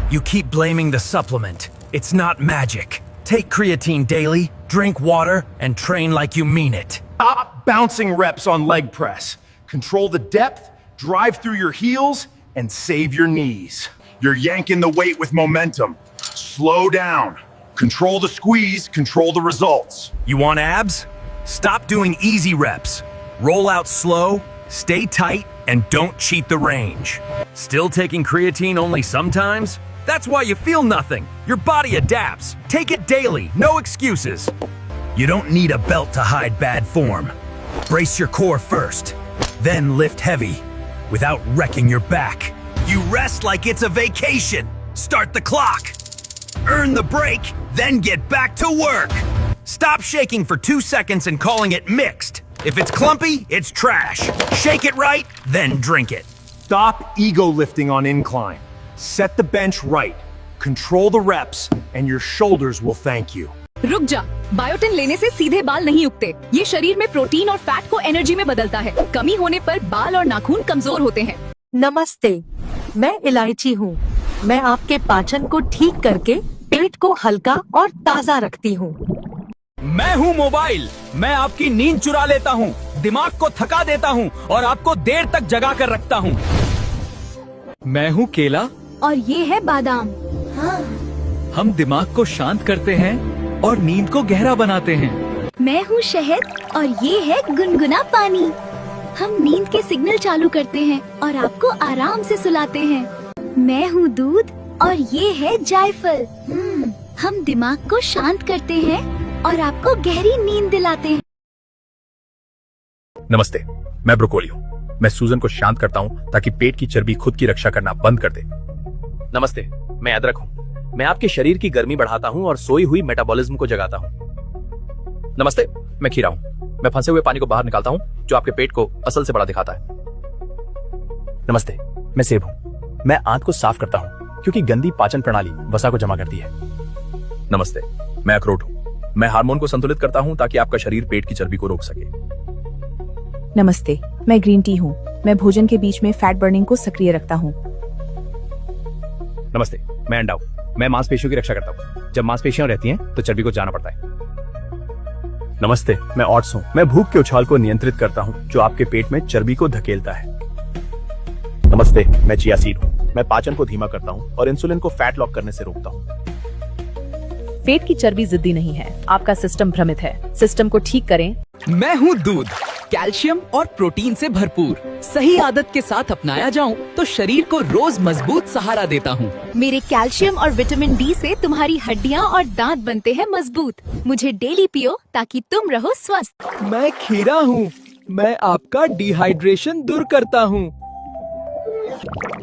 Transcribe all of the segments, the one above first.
You keep blaming the supplement. It's not magic. Take creatine daily, drink water, and train like you mean it. Stop bouncing reps on leg press. Control the depth, drive through your heels, and save your knees. You're yanking the weight with momentum. Slow down. Control the squeeze, control the results. You want abs? Stop doing easy reps. Roll out slow, stay tight, and don't cheat the range. Still taking creatine only sometimes? That's why you feel nothing. Your body adapts. Take it daily, no excuses. You don't need a belt to hide bad form. Brace your core first, then lift heavy, without wrecking your back. You rest like it's a vacation. Start the clock. Earn the break, then get back to work. Stop shaking for 2 seconds and calling it mixed. If it's clumpy, it's trash. Shake it right, then drink it. Stop ego lifting on incline. Set the bench right. Control the reps, and your shoulders will thank you. रुक जा, biotin लेने से सीधे बाल नहीं उगते। ये शरीर में प्रोटीन और फैट को एनर्जी में बदलता है। कमी होने पर बाल और नाखून कमजोर होते हैं। नमस्ते, मैं इलायची हूँ। मैं आपके पाचन को ठीक करके पेट को हल्का और ताज़ा रखती हूँ। मैं हूँ मोबाइल। मैं आपकी नींद चुरा लेता हूँ, दिमाग को थका देता हूँ और आपको देर तक जगा कर रखता हूँ। मैं हूँ केला और ये है बादाम। हम दिमाग को शांत करते हैं और नींद को गहरा बनाते हैं। मैं हूँ शहद और ये है गुनगुना पानी। हम नींद के सिग्नल चालू करते हैं और आपको आराम से सुलाते हैं। मैं हूँ दूध और ये है जायफल। हम दिमाग को शांत करते हैं और आपको गहरी नींद दिलाते हैं। नमस्ते, मैं ब्रोकोली हूँ। मैं सूजन को शांत करता हूँ ताकि पेट की चर्बी खुद की रक्षा करना बंद कर दे। नमस्ते, मैं अदरक हूँ। मैं आपके शरीर की गर्मी बढ़ाता हूँ और सोई हुई मेटाबॉलिज्म को जगाता हूँ। नमस्ते, मैं खीरा हूँ। मैं फंसे हुए पानी को बाहर निकालता हूँ जो आपके पेट को असल से बड़ा दिखाता है। नमस्ते, मैं सेब हूँ। मैं आंत को साफ करता हूँ क्योंकि गंदी पाचन प्रणाली वसा को जमा करती है। नमस्ते, मैं अखरोट हूँ। मैं हार्मोन को संतुलित करता हूँ ताकि आपका शरीर पेट की चर्बी को रोक सके। नमस्ते, मैं ग्रीन टी हूँ। मैं भोजन के बीच में फैट बर्निंग को सक्रिय रखता हूँ। नमस्ते, मैं अंडा हूँ। मैं मांसपेशियों की रक्षा करता हूँ। जब मांसपेशियां रहती हैं तो चर्बी को जाना पड़ता है। नमस्ते, मैं ओट्स हूँ। मैं भूख के उछाल को नियंत्रित करता हूँ जो आपके पेट में चर्बी को धकेलता है। नमस्ते, मैं चिया सीड हूँ। मैं पाचन को धीमा करता हूँ और इंसुलिन को फैट लॉक करने से रोकता हूँ। पेट की चर्बी जिद्दी नहीं है, आपका सिस्टम भ्रमित है। सिस्टम को ठीक करें। मैं हूँ दूध, कैल्शियम और प्रोटीन से भरपूर। सही आदत के साथ अपनाया जाऊं तो शरीर को रोज मजबूत सहारा देता हूँ। मेरे कैल्शियम और विटामिन डी से तुम्हारी हड्डियाँ और दांत बनते हैं मजबूत। मुझे डेली पियो ताकि तुम रहो स्वस्थ। मैं खीरा हूँ। मैं आपका डिहाइड्रेशन दूर करता हूँ।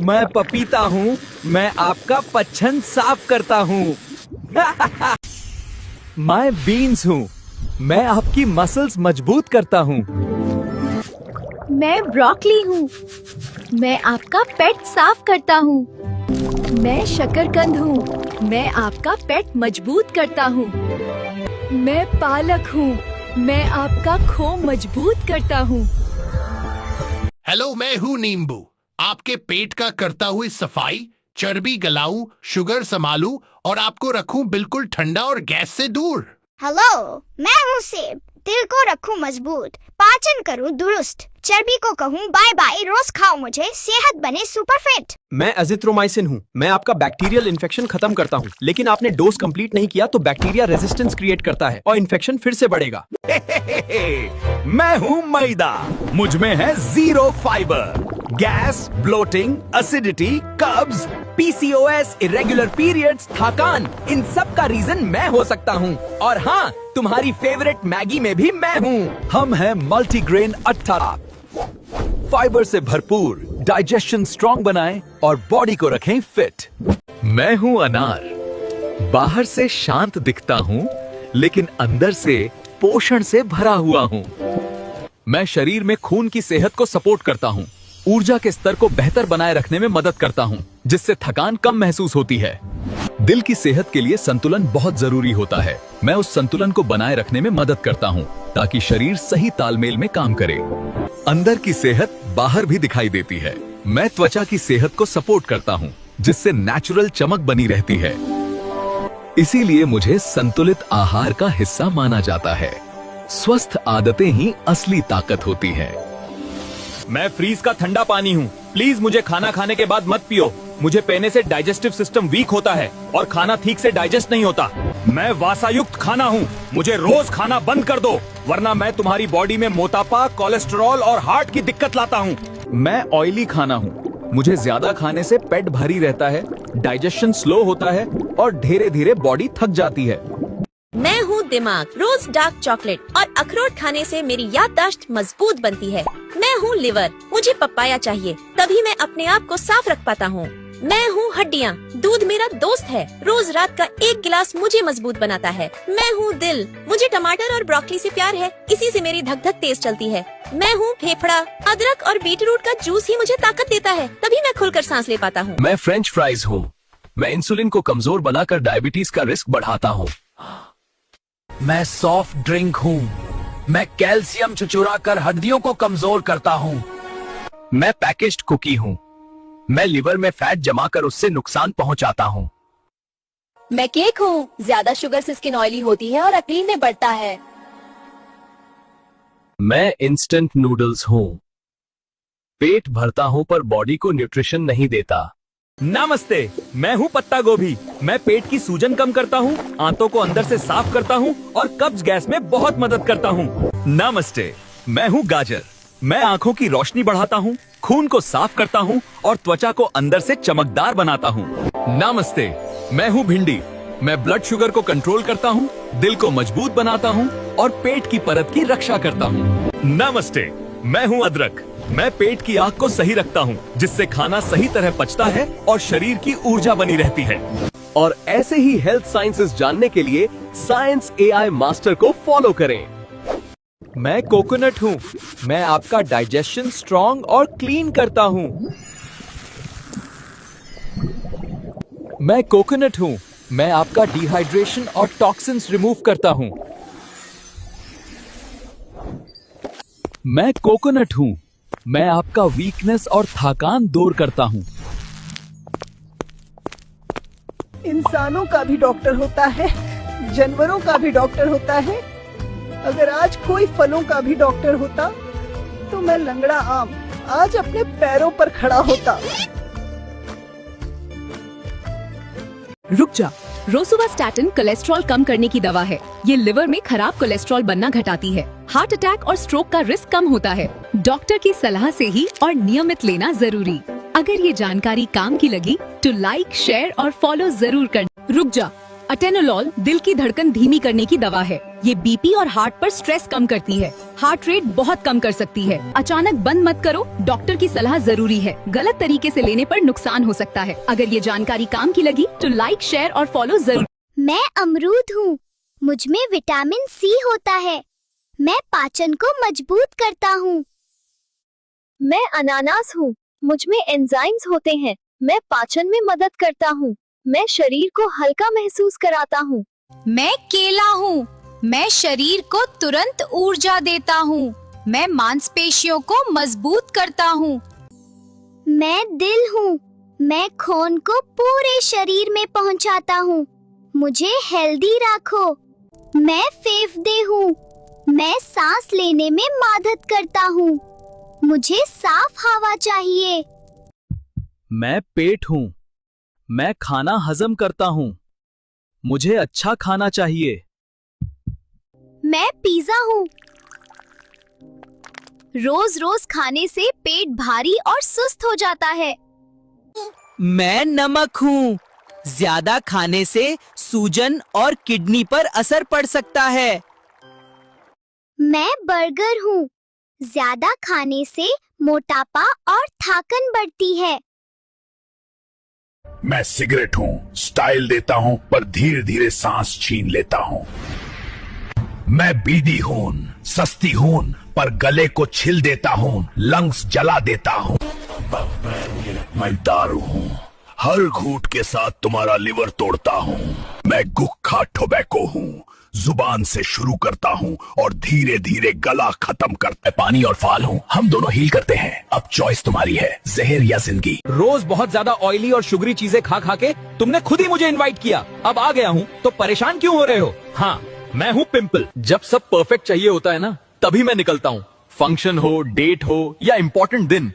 मैं पपीता हूँ। मैं आपका पच्छन साफ करता हूँ। मैं बीन्स हूँ। मैं आपकी मसल्स मजबूत करता हूँ। मैं ब्रोकली हूँ। मैं आपका पेट साफ करता हूँ। मैं शकरकंद हूँ। मैं आपका पेट मजबूत करता हूँ। मैं पालक हूँ। मैं आपका खो मजबूत करता हूँ। हेलो, मैं हूँ नींबू। आपके पेट का करता हुई सफाई, चर्बी गलाऊं, शुगर संभालूं और आपको रखूं बिल्कुल ठंडा और गैस से दूर। हेलो, मैं हूँ सेब। दिल को रखूं मजबूत, पाचन करूं दुरुस्त, चर्बी को कहूं बाय बाय, रोज खाओ मुझे, सेहत बने सुपर फिट। मैं एजिथ्रोमाइसिन हूँ। मैं आपका बैक्टीरियल इन्फेक्शन खत्म करता हूँ, लेकिन आपने डोज कंप्लीट नहीं किया तो बैक्टीरिया रेजिस्टेंस क्रिएट करता है और इन्फेक्शन फिर से बढ़ेगा। मैं हूँ मैदा। मुझ में है zero fibre. Gas, bloating, acidity, कब्ज, पीसीओएस, इरेगुलर पीरियड्स, थकान, इन सब का रीजन मैं हो सकता हूँ। और हाँ, तुम्हारी फेवरेट मैगी में भी मैं हूँ। हम हैं मल्टीग्रेन अट्टा। फाइबर से भरपूर, डाइजेशन स्ट्रॉन्ग बनाएं और बॉडी को रखें फिट। मैं हूँ अनार। बाहर से शांत दिखता हूँ, लेकिन अंदर से पोषण से भरा हुआ हूँ। मैं शरीर में खून की सेहत को सपोर्ट करता हूँ, ऊर्जा के स्तर को बेहतर बनाए रखने में मदद करता हूँ, जिससे थकान कम महसूस होती है। दिल की सेहत के लिए संतुलन बहुत जरूरी होता है। मैं उस संतुलन को बनाए रखने में मदद करता हूँ ताकि शरीर सही तालमेल में काम करे। अंदर की सेहत बाहर भी दिखाई देती है। मैं त्वचा की सेहत को सपोर्ट करता हूँ, जिससे नेचुरल चमक बनी रहती है। इसीलिए मुझे संतुलित आहार का हिस्सा माना जाता है। स्वस्थ आदतें ही असली ताकत होती है। मैं फ्रीज का ठंडा पानी हूँ, प्लीज मुझे खाना खाने के बाद मत पियो। मुझे पीने से डाइजेस्टिव सिस्टम वीक होता है और खाना ठीक से डाइजेस्ट नहीं होता। मैं वासायुक्त खाना हूँ, मुझे रोज खाना बंद कर दो, वरना मैं तुम्हारी बॉडी में मोटापा, कोलेस्ट्रॉल और हार्ट की दिक्कत लाता हूँ। मैं ऑयली खाना हूँ, मुझे ज्यादा खाने से पेट भारी रहता है, डाइजेशन स्लो होता है और धीरे धीरे बॉडी थक जाती है। मैं हूँ दिमाग, रोज डार्क चॉकलेट और अखरोट खाने से मेरी याददाश्त मजबूत बनती है। मैं हूँ लिवर, मुझे पपाया चाहिए, तभी मैं अपने आप को साफ रख पाता हूँ। मैं हूँ हड्डियाँ, दूध मेरा दोस्त है, रोज रात का 1 गिलास मुझे मजबूत बनाता है। मैं हूँ दिल, मुझे टमाटर और ब्रोकली से प्यार है, इसी से मेरी धक धक तेज चलती है। मैं हूँ फेफड़ा, अदरक और बीटरूट का जूस ही मुझे ताकत देता है, तभी मैं खुलकर सांस ले पाता हूँ। मैं फ्रेंच फ्राइज हूँ, मैं इंसुलिन को कमजोर बनाकर डायबिटीज का रिस्क बढ़ाता हूँ। मैं सॉफ्ट ड्रिंक हूँ, मैं कैल्शियम चुचुरा कर हड्डियों को कमजोर करता हूँ। मैं पैकेज्ड कुकी हूँ, मैं लिवर में फैट जमा कर उससे नुकसान पहुँचाता हूँ। मैं केक हूँ, ज्यादा शुगर से स्किन ऑयली होती है और अक्ली में बढ़ता है। मैं इंस्टेंट नूडल्स हूँ, पेट भरता हूँ पर बॉडी को न्यूट्रिशन नहीं देता। नमस्ते, मैं हूँ पत्ता गोभी, मैं पेट की सूजन कम करता हूँ, आंतों को अंदर से साफ करता हूँ और कब्ज गैस में बहुत मदद करता हूँ। नमस्ते, मैं हूँ गाजर, मैं आंखों की रोशनी बढ़ाता हूँ, खून को साफ करता हूँ और त्वचा को अंदर से चमकदार बनाता हूँ। नमस्ते, मैं हूँ भिंडी, मैं ब्लड शुगर को कंट्रोल करता हूँ, दिल को मजबूत बनाता हूँ और पेट की परत की रक्षा करता हूँ। नमस्ते, मैं हूँ अदरक, मैं पेट की आग को सही रखता हूँ, जिससे खाना सही तरह पचता है और शरीर की ऊर्जा बनी रहती है। और ऐसे ही हेल्थ साइंसेस जानने के लिए साइंस AI मास्टर को फॉलो करें। मैं कोकोनट हूँ, मैं आपका डाइजेशन स्ट्रॉन्ग और क्लीन करता हूँ। मैं कोकोनट हूँ, मैं आपका डिहाइड्रेशन और टॉक्सिन्स रिमूव करता हूँ। मैं कोकोनट हूँ, मैं आपका वीकनेस और थकान दूर करता हूँ। इंसानों का भी डॉक्टर होता है, जानवरों का भी डॉक्टर होता है। अगर आज कोई फलों का भी डॉक्टर होता तो मैं लंगड़ा आम आज अपने पैरों पर खड़ा होता। रुक जा, रोसुवास्टैटिन कोलेस्ट्रॉल कम करने की दवा है। ये लिवर में खराब कोलेस्ट्रॉल बनना घटाती है। हार्ट अटैक और स्ट्रोक का रिस्क कम होता है। डॉक्टर की सलाह से ही और नियमित लेना जरूरी। अगर ये जानकारी काम की लगी तो लाइक, शेयर और फॉलो जरूर करना। रुक जा, अटेनोलॉल दिल की धड़कन धीमी करने की दवा है। ये बीपी और हार्ट पर स्ट्रेस कम करती है। हार्ट रेट बहुत कम कर सकती है। अचानक बंद मत करो, डॉक्टर की सलाह जरूरी है। गलत तरीके से लेने पर नुकसान हो सकता है। अगर ये जानकारी काम की लगी तो लाइक, शेयर और फॉलो जरूर। मैं अमरूद हूँ, मुझ में विटामिन C होता है, मैं पाचन को मजबूत करता हूँ। मैं अनानास हूँ, मुझ में एंजाइम्स होते हैं, मैं पाचन में मदद करता हूँ। मैं शरीर को हल्का महसूस कराता हूँ। मैं केला हूँ, मैं शरीर को तुरंत ऊर्जा देता हूँ, मैं मांसपेशियों को मजबूत करता हूँ। मैं दिल हूँ, मैं खून को पूरे शरीर में पहुँचाता हूँ, मुझे हेल्दी रखो। मैं फेफड़े हूँ, मैं सांस लेने में मदद करता हूँ, मुझे साफ हवा चाहिए। मैं पेट हूँ, मैं खाना हजम करता हूँ, मुझे अच्छा खाना चाहिए। मैं पिज़्ज़ा हूँ, रोज रोज खाने से पेट भारी और सुस्त हो जाता है। मैं नमक हूँ, ज्यादा खाने से सूजन और किडनी पर असर पड़ सकता है। मैं बर्गर हूँ, ज्यादा खाने से मोटापा और थकान बढ़ती है। मैं सिगरेट हूँ, स्टाइल देता हूँ पर धीरे धीरे सांस छीन लेता हूँ। मैं बीड़ी हूँ, सस्ती हूँ पर गले को छिल देता हूँ, लंग्स जला देता हूँ। मैं दारू हूँ, हर घूंट के साथ तुम्हारा लिवर तोड़ता हूँ। मैं गुटखा टोबैको हूँ, जुबान से शुरू करता हूँ और धीरे धीरे गला खत्म करता है। पानी और फाल हूँ, हम दोनों हील करते हैं। अब चॉइस तुम्हारी है, जहर या जिंदगी। रोज बहुत ज्यादा ऑयली और शुगरी चीजें खा खा के तुमने खुद ही मुझे इनवाइट किया। अब आ गया हूँ तो परेशान क्यों हो रहे हो? हाँ, मैं हूँ पिंपल। जब सब परफेक्ट चाहिए होता है ना, तभी मैं निकलता हूँ। फंक्शन हो, डेट हो या इम्पोर्टेंट दिन,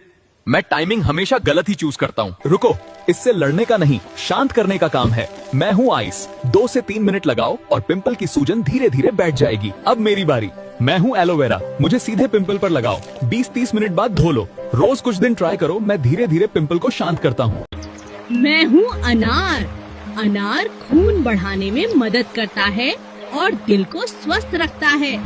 मैं टाइमिंग हमेशा गलत ही चूज करता हूँ। रुको, इससे लड़ने का नहीं, शांत करने का काम है। मैं हूँ आइस। 2 से 3 मिनट लगाओ और पिंपल की सूजन धीरे धीरे बैठ जाएगी। अब मेरी बारी। मैं हूँ एलोवेरा, मुझे सीधे पिंपल पर लगाओ। 20-30 मिनट बाद धो लो। रोज कुछ दिन ट्राई करो, मैं धीरे धीरे पिंपल को शांत करता हूँ। मैं हूँ अनार। अनार खून बढ़ाने में मदद करता है और दिल को स्वस्थ रखता है।